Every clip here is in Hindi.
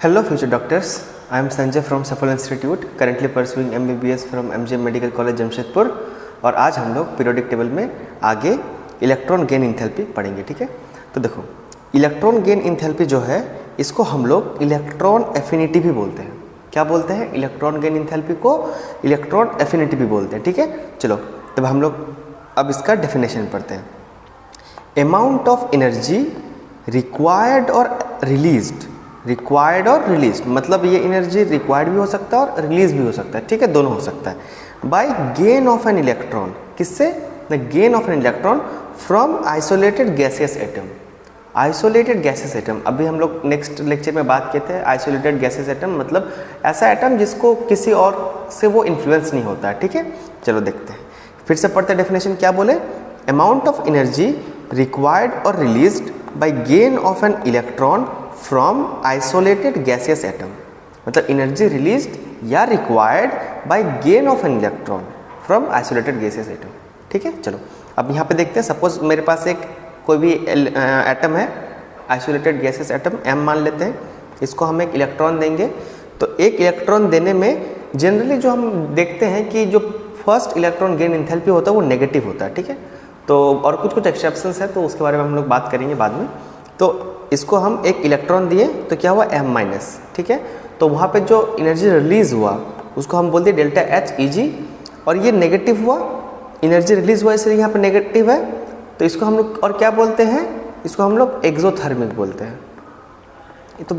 Hello future doctors, I am Sanjay from Safal Institute, currently pursuing MBBS from MGM Medical College Jamshedpur. और आज हम लोग पीरियोडिक टेबल में आगे इलेक्ट्रॉन गेन इंथैल्पी पढ़ेंगे। ठीक है, तो देखो इलेक्ट्रॉन गेन इंथैल्पी जो है इसको हम लोग इलेक्ट्रॉन एफिनिटी भी बोलते हैं। क्या बोलते हैं? इलेक्ट्रॉन गेन इंथैल्पी को इलेक्ट्रॉन एफिनिटी भी बोलते हैं। ठीक है, चलो तब हम लोग अब इसका डेफिनेशन पढ़ते हैं। अमाउंट ऑफ एनर्जी रिक्वायर्ड और रिलीज्ड, रिक्वायर्ड और रिलीज मतलब ये एनर्जी रिक्वायर्ड भी हो सकता है और रिलीज भी हो सकता है। ठीक है, दोनों हो सकता है। By gain of an electron, किससे? The gain of an electron from isolated gaseous atom. Isolated gaseous atom अभी हम लोग नेक्स्ट लेक्चर में बात किए थे। आइसोलेटेड गैसियस एटम मतलब ऐसा एटम जिसको किसी और से वो इन्फ्लुएंस नहीं होता है। ठीक है, चलो देखते हैं, फिर से पढ़ते हैं डेफिनेशन। क्या बोले? अमाउंट ऑफ एनर्जी रिक्वायर्ड और released by gain of an electron from isolated gaseous atom, मतलब एनर्जी रिलीज्ड या required by gain of an electron from isolated gaseous atom. ठीक है, चलो अब यहाँ पे देखते हैं। सपोज मेरे पास एक कोई भी एटम है, आइसोलेटेड गैसियस एटम m मान लेते हैं। इसको हम एक इलेक्ट्रॉन देंगे, तो एक इलेक्ट्रॉन देने में जनरली जो हम देखते हैं कि जो फर्स्ट इलेक्ट्रॉन गेन इंथैल्पी होता है वो नेगेटिव होता है। ठीक है, तो और कुछ कुछ एक्सेप्शंस है, तो उसके बारे में हम लोग बात करेंगे बाद में। तो इसको हम एक इलेक्ट्रॉन दिए तो क्या हुआ? m-। ठीक है, तो वहाँ पे जो एनर्जी रिलीज हुआ उसको हम बोलते हैं डेल्टा एच ई जी, और ये नेगेटिव हुआ, एनर्जी रिलीज हुआ इसलिए यहाँ पे नेगेटिव है, तो इसको हम लोग और क्या बोलते हैं? इसको हम लोग एक्सोथर्मिक बोलते हैं। ये तो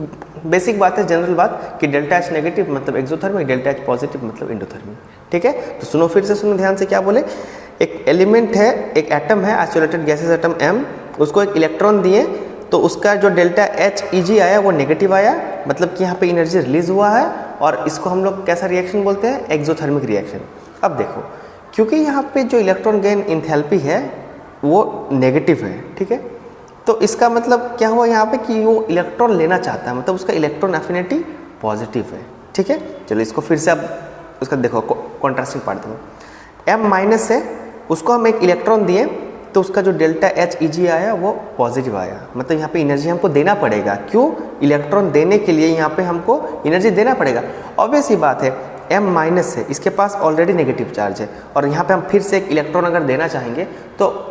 बेसिक बात है, जनरल बात कि डेल्टा एच नेगेटिव मतलब एक्सोथर्मिक, डेल्टा एच पॉजिटिव मतलब एंडोथर्मिक। ठीक है, तो सुनो फिर से सुनो ध्यान से। क्या बोले? एक एलिमेंट है, एक एटम है, आइसोलेटेड गैसेस एटम m, उसको एक इलेक्ट्रॉन दिए तो उसका जो डेल्टा एच ई जी आया वो नेगेटिव आया, मतलब कि यहाँ पे एनर्जी रिलीज हुआ है, और इसको हम लोग कैसा रिएक्शन बोलते हैं? Exothermic reaction. अब देखो, क्योंकि यहाँ पे जो इलेक्ट्रॉन गेन इंथैल्पी है वो नेगेटिव है, ठीक है, तो इसका मतलब क्या हुआ यहाँ पे कि वो इलेक्ट्रॉन लेना चाहता है, मतलब उसका इलेक्ट्रॉन एफिनिटी पॉजिटिव है। ठीक है, चलो इसको फिर से अब उसका देखो कॉन्ट्रास्टिंग पार्ट देखो। m- है, उसको हम एक इलेक्ट्रॉन दिए तो उसका जो डेल्टा एच ई जी आया वो पॉजिटिव आया, मतलब यहाँ पे एनर्जी हमको देना पड़ेगा। क्यों? इलेक्ट्रॉन देने के लिए यहाँ पे हमको एनर्जी देना पड़ेगा। ऑब्वियस ही बात है, m- है, इसके पास ऑलरेडी नेगेटिव चार्ज है, और यहाँ पे हम फिर से एक इलेक्ट्रॉन अगर देना चाहेंगे तो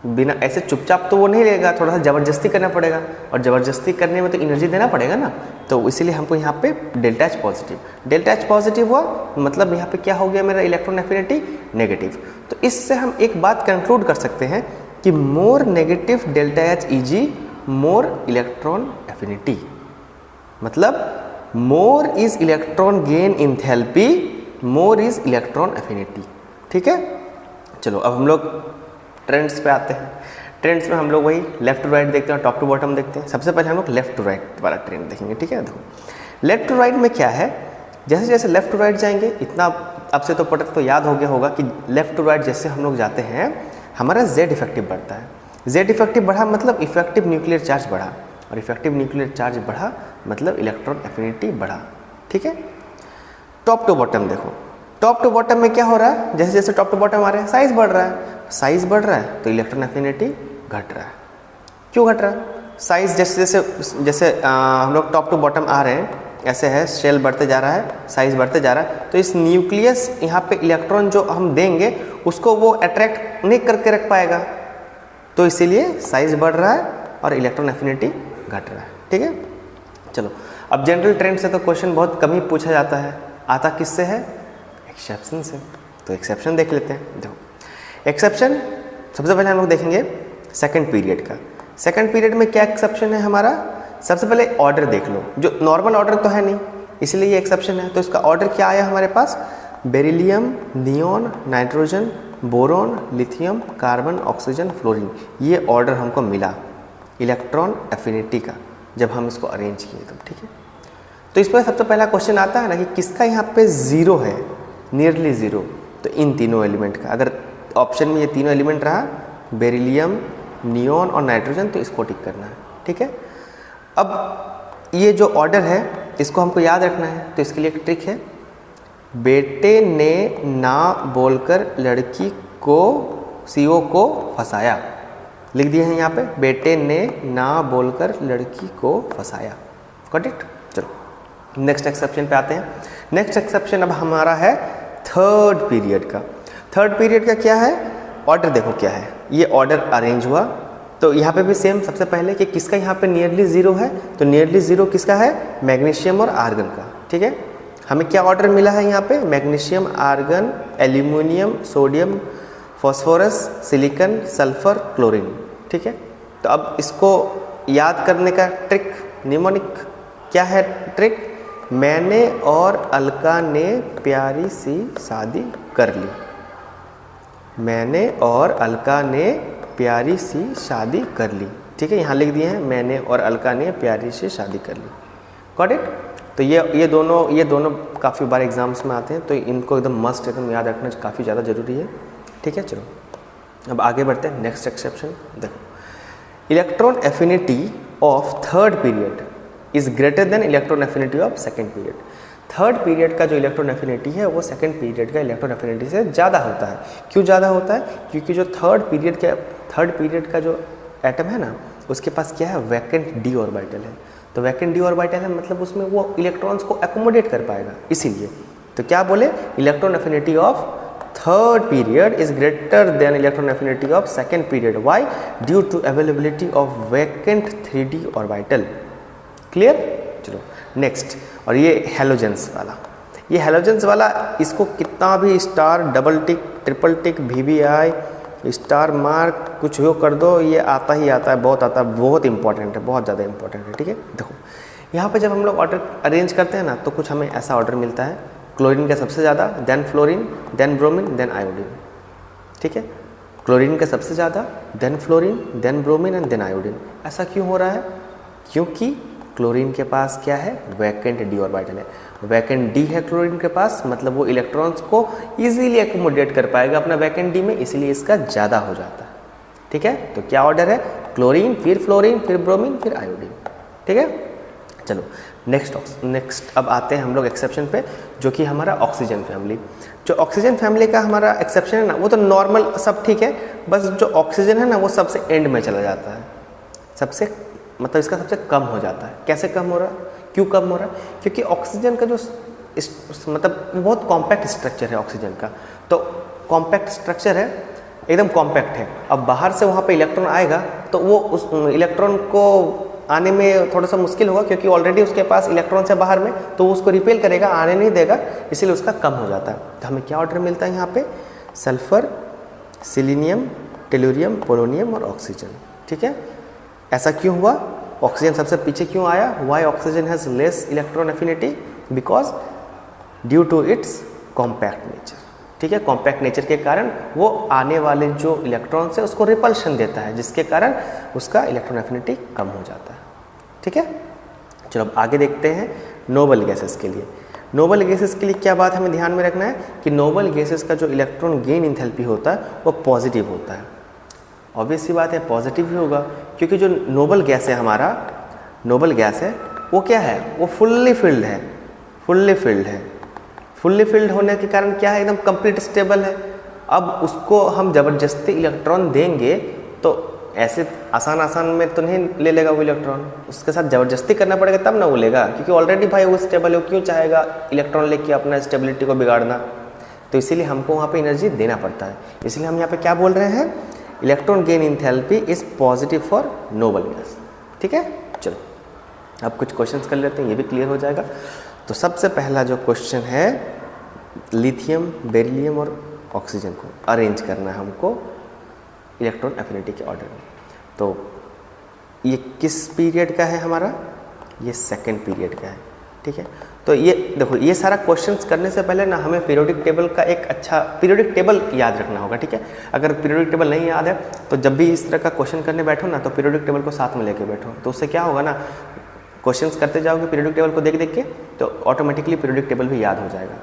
बिना ऐसे चुपचाप तो वो नहीं लेगा, थोड़ा सा ज़बरदस्ती करना पड़ेगा, और ज़बरदस्ती करने में तो एनर्जी देना पड़ेगा ना, तो इसीलिए हमको यहाँ पे delta H positive, delta H positive हुआ मतलब यहाँ पे क्या हो गया? मेरा इलेक्ट्रॉन एफिनिटी नेगेटिव। तो इससे हम एक बात कंक्लूड कर सकते हैं कि more negative delta H E G more electron affinity, मतलब more is electron gain enthalpy, more is electron affinity. ठीक है, चलो अब हम लोग ट्रेंड्स पे आते हैं। ट्रेंड्स में हम लोग वही लेफ्ट टू राइट देखते हैं, टॉप टू बॉटम देखते हैं। सबसे पहले हम लोग लेफ्ट टू राइट वाला ट्रेंड देखेंगे। ठीक है, देखो लेफ्ट टू राइट में क्या है, जैसे जैसे लेफ्ट टू राइट जाएंगे, इतना अब से तो पटक तो याद हो गया होगा कि लेफ्ट टू राइट जैसे हम लोग जाते हैं हमारा जेड इफेक्टिव बढ़ता है। जेड इफेक्टिव बढ़ा मतलब इफेक्टिव न्यूक्लियर चार्ज बढ़ा, और इफेक्टिव न्यूक्लियर चार्ज बढ़ा मतलब इलेक्ट्रॉन एफिनिटी बढ़ा। ठीक है, टॉप टू बॉटम देखो, टॉप टू बॉटम में क्या हो रहा है? जैसे जैसे टॉप टू बॉटम आ रहे हैं साइज बढ़ रहा है, साइज बढ़ रहा है तो इलेक्ट्रॉन एफिनिटी घट रहा है। क्यों घट रहा है? साइज जैसे जैसे जैसे हम लोग टॉप टू बॉटम आ रहे हैं, ऐसे है, शेल बढ़ते जा रहा है, साइज बढ़ते जा रहा है, तो इस न्यूक्लियस यहाँ पे इलेक्ट्रॉन जो हम देंगे उसको वो अट्रैक्ट नहीं करके रख पाएगा, तो इसीलिए साइज बढ़ रहा है और इलेक्ट्रॉन एफिनिटी घट रहा है। ठीक है, चलो अब जनरल ट्रेंड से तो क्वेश्चन बहुत कम ही पूछा जाता है, आता किससे है? एक्सेप्शन से। तो एक्सेप्शन देख लेते हैं। देखो एक्सेप्शन सबसे पहले हम लोग देखेंगे सेकंड पीरियड का। सेकंड पीरियड में क्या एक्सेप्शन है हमारा? सबसे पहले ऑर्डर देख लो, जो नॉर्मल ऑर्डर तो है नहीं इसलिए ये एक्सेप्शन है। तो इसका ऑर्डर क्या आया हमारे पास? Beryllium, neon, nitrogen, boron, lithium, carbon, oxygen, fluorine, ये ऑर्डर हमको मिला इलेक्ट्रॉन एफिनिटी का जब हम इसको अरेंज किए तो। ठीक है, तो इस पर सबसे पहला क्वेश्चन आता है ना कि किसका यहाँ पे ज़ीरो है, नियरली ज़ीरो, तो इन तीनों एलिमेंट का। अगर ऑप्शन में ये तीनों एलिमेंट रहा, बेरिलियम, नियॉन और नाइट्रोजन, तो इसको टिक करना है। ठीक है, अब ये जो ऑर्डर है इसको हमको याद रखना है, तो इसके लिए एक ट्रिक है, बेटे ने ना बोलकर लड़की को CO को फंसाया, लिख दिए हैं यहाँ पे, बेटे ने ना बोलकर लड़की को फंसाया। Got it? चलो नेक्स्ट एक्सेप्शन पे आते हैं। नेक्स्ट एक्सेप्शन अब हमारा है थर्ड पीरियड का। थर्ड पीरियड का क्या है, ऑर्डर देखो क्या है, ये ऑर्डर अरेंज हुआ। तो यहाँ पे भी सेम, सबसे पहले कि किसका यहाँ पे नियरली ज़ीरो है, तो नियरली ज़ीरो किसका है, मैग्नीशियम और आर्गन का। ठीक है, हमें क्या ऑर्डर मिला है यहाँ पे, magnesium, argon, aluminium, sodium, phosphorus, silicon, sulphur, chlorine. ठीक है, तो अब इसको याद करने का ट्रिक, निमोनिक क्या है ट्रिक, मैंने और अलका ने प्यारी सी शादी कर ली। मैंने और अलका ने प्यारी सी शादी कर ली। ठीक है, यहाँ लिख दिए हैं मैंने और अलका ने प्यारी सी शादी कर ली। Got it. तो ये दोनों काफ़ी बार एग्जाम्स में आते हैं, तो इनको एकदम मस्ट एकदम याद रखना काफ़ी ज़्यादा ज़रूरी है। ठीक है, चलो अब आगे बढ़ते हैं। नेक्स्ट एक्सेप्शन देखो, electron affinity of third period is greater than electron affinity of second period. Third period का जो इलेक्ट्रॉन एफिनिटी है वो सेकेंड पीरियड का इलेक्ट्रॉन एफिनिटी से ज़्यादा होता है। क्यों ज़्यादा होता है, क्योंकि जो थर्ड पीरियड का जो एटम है ना, उसके पास क्या है, वैकेंट डी ऑर्बिटल है। तो वैकेंट डी ऑर्बिटल है मतलब उसमें वो इलेक्ट्रॉन्स को एकोमोडेट कर पाएगा, इसीलिए। तो क्या बोले, electron affinity of third period is greater than electron affinity of second period. Why, due to availability of vacant 3d orbital. Clear. चलो नेक्स्ट, और ये हैलोजेंस वाला, इसको कितना भी star, double tick, triple tick, VVI, star mark कुछ हो कर दो, ये आता ही आता है, बहुत आता है, बहुत इंपॉर्टेंट है, बहुत ज़्यादा इंपॉर्टेंट है। ठीक है, देखो यहाँ पे जब हम लोग ऑर्डर अरेंज करते हैं ना, तो कुछ हमें ऐसा ऑर्डर मिलता है, क्लोरीन का सबसे ज़्यादा, then fluorine, then bromine, then iodine. ठीक है, क्लोरीन का सबसे ज़्यादा, then fluorine, then bromine and then iodine. ऐसा क्यों हो रहा है, क्योंकि क्लोरीन के पास क्या है, वैकेंट डी ऑर्बिटल है। वैकेंट डी है क्लोरीन के पास, मतलब वो इलेक्ट्रॉन्स को इजीली एकोमोडेट कर पाएगा अपना वैकेंट डी में, इसलिए इसका ज़्यादा हो जाता है। ठीक है, तो क्या ऑर्डर है, क्लोरीन, फिर फ्लोरीन, फिर ब्रोमीन, फिर आयोडीन। ठीक है, चलो नेक्स्ट अब आते हैं हम लोग एक्सेप्शन पे, जो कि हमारा ऑक्सीजन फैमिली। जो ऑक्सीजन फैमिली का हमारा एक्सेप्शन है ना, वो तो नॉर्मल सब ठीक है, बस जो ऑक्सीजन है ना वो सबसे एंड में चला जाता है, सबसे मतलब इसका सबसे कम हो जाता है। कैसे कम हो रहा है, क्यों कम हो रहा है, क्योंकि ऑक्सीजन का जो मतलब बहुत कॉम्पैक्ट स्ट्रक्चर है ऑक्सीजन का। तो कॉम्पैक्ट स्ट्रक्चर है, एकदम कॉम्पैक्ट है। अब बाहर से वहाँ पे इलेक्ट्रॉन आएगा तो वो उस इलेक्ट्रॉन को आने में थोड़ा सा मुश्किल होगा, क्योंकि ऑलरेडी उसके पास इलेक्ट्रॉन से बाहर में, तो वो उसको रिपेल करेगा, आने नहीं देगा, इसीलिए उसका कम हो जाता है। तो हमें क्या ऑर्डर मिलता है यहाँ पे, सल्फर, सिलीनियम, टेलुरियम, पोलोनियम और ऑक्सीजन। ठीक है, ऐसा क्यों हुआ, ऑक्सीजन सबसे पीछे क्यों आया, why oxygen has less electron affinity, because due to its compact nature. ठीक है, कॉम्पैक्ट नेचर के कारण वो आने वाले जो इलेक्ट्रॉन्स है उसको रिपल्शन देता है, जिसके कारण उसका इलेक्ट्रॉन एफिनिटी कम हो जाता है। ठीक है, चलो अब आगे देखते हैं नोबल गैसेस के लिए। नोबल गैसेस के लिए क्या बात हमें ध्यान में रखना है कि नोबल गैसेस का जो इलेक्ट्रॉन गेन इंथैल्पी होता है वो पॉजिटिव होता है। ऑब्वियस सी बात है, पॉजिटिव ही होगा, क्योंकि जो नोबल गैस है हमारा, नोबल गैस है वो क्या है, वो फुल्ली फिल्ड है। फुल्ली फिल्ड होने के कारण क्या है, एकदम कंप्लीट स्टेबल है। अब उसको हम ज़बरदस्ती इलेक्ट्रॉन देंगे तो ऐसे आसान में तो नहीं ले लेगा वो इलेक्ट्रॉन, उसके साथ ज़बरदस्ती करना पड़ेगा तब ना वो लेगा, क्योंकि ऑलरेडी भाई वो स्टेबल है, वो क्यों चाहेगा इलेक्ट्रॉन लेके अपना स्टेबिलिटी को बिगाड़ना। तो इसीलिए हमको वहाँ पे एनर्जी देना पड़ता है। इसलिए हम यहाँ पे क्या बोल रहे हैं, electron gain enthalpy is positive for noble gas. ठीक है, चलो अब कुछ क्वेश्चंस कर लेते हैं, ये भी क्लियर हो जाएगा। तो सबसे पहला जो क्वेश्चन है, लिथियम, बेरिलियम और ऑक्सीजन को अरेंज करना है हमको इलेक्ट्रॉन एफिनिटी के ऑर्डर में। तो ये किस पीरियड का है हमारा, ये सेकेंड पीरियड का है। ठीक है, तो ये देखो, ये सारा क्वेश्चंस करने से पहले ना हमें पीरियोडिक टेबल का एक अच्छा पीरियोडिक टेबल याद रखना होगा। ठीक है, अगर पीरियोडिक टेबल नहीं याद है तो जब भी इस तरह का क्वेश्चन करने बैठो ना, तो पीरियोडिक टेबल को साथ में लेके बैठो, तो उससे क्या होगा ना, क्वेश्चंस करते जाओगे पीरियोडिक टेबल को देख के, तो ऑटोमेटिकली पीरियोडिक टेबल भी याद हो जाएगा।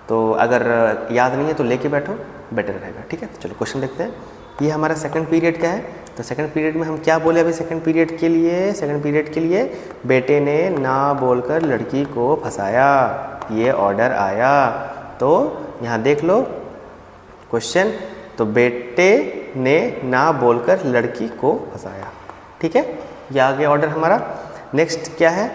तो अगर याद नहीं है तो लेके बैठो, बेटर रहेगा। ठीक है, तो चलो क्वेश्चन देखते हैं। ये हमारा सेकंड पीरियड का है। तो सेकंड पीरियड में हम क्या बोले अभी, सेकंड पीरियड के लिए बेटे ने ना बोलकर लड़की को फंसाया, ये ऑर्डर आया। तो यहाँ देख लो क्वेश्चन, तो बेटे ने ना बोलकर लड़की को फंसाया। ठीक है, ये आ गया ऑर्डर हमारा। नेक्स्ट क्या है,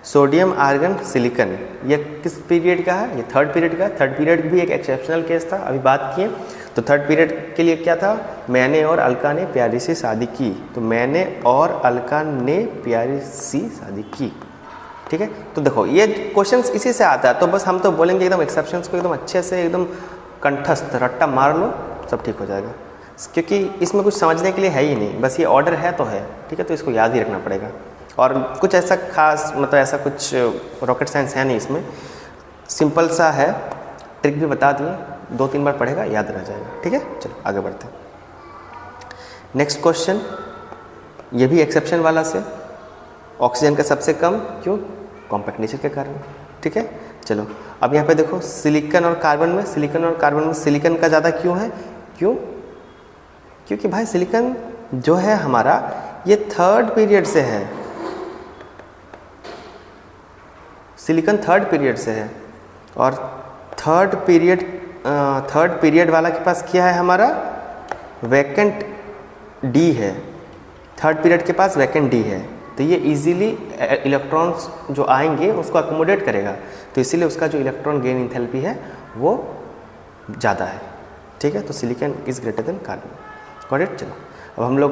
सोडियम आर्गन सिलिकन, ये किस पीरियड का है? ये थर्ड पीरियड का। थर्ड पीरियड भी एक एक्सेप्शनल केस था, अभी बात किए। तो थर्ड पीरियड के लिए क्या था? मैंने और अलका ने प्यारी सी शादी की। तो मैंने और अलका ने प्यारी सी शादी की, ठीक है। तो देखो ये क्वेश्चंस इसी से आता है, तो बस हम तो बोलेंगे एकदम एक्सेप्शंस को एकदम अच्छे से एकदम कंठस्थ रट्टा मार लो, सब ठीक हो जाएगा, क्योंकि इसमें कुछ समझने के लिए है ही नहीं, बस ये ऑर्डर है तो है, ठीक है। तो इसको याद ही रखना पड़ेगा, और कुछ ऐसा खास मतलब ऐसा कुछ रॉकेट साइंस है नहीं इसमें, सिंपल सा है, ट्रिक भी बता दिए, 2-3 बार पढ़ेगा याद रह जाएगा, ठीक है। चलो आगे बढ़ते हैं। नेक्स्ट क्वेश्चन, ये भी एक्सेप्शन वाला से, ऑक्सीजन का सबसे कम, क्यों? कॉम्पैक्ट नेचर के कारण, ठीक है। चलो अब यहाँ पे देखो सिलिकन और कार्बन में, सिलिकन का ज़्यादा क्यों है? क्यों? क्योंकि भाई सिलिकन जो है हमारा ये थर्ड पीरियड से है, सिलिकन थर्ड पीरियड से है, और थर्ड पीरियड वाला के पास क्या है हमारा? वैकेंट डी है, थर्ड पीरियड के पास वैकेंट डी है, तो ये इजीली इलेक्ट्रॉन्स जो आएंगे उसको अकोमोडेट करेगा, तो इसीलिए उसका जो इलेक्ट्रॉन गेन इंथैल्पी है वो ज़्यादा है, ठीक है। तो silicon is greater than carbon, got it. चलो अब हम लोग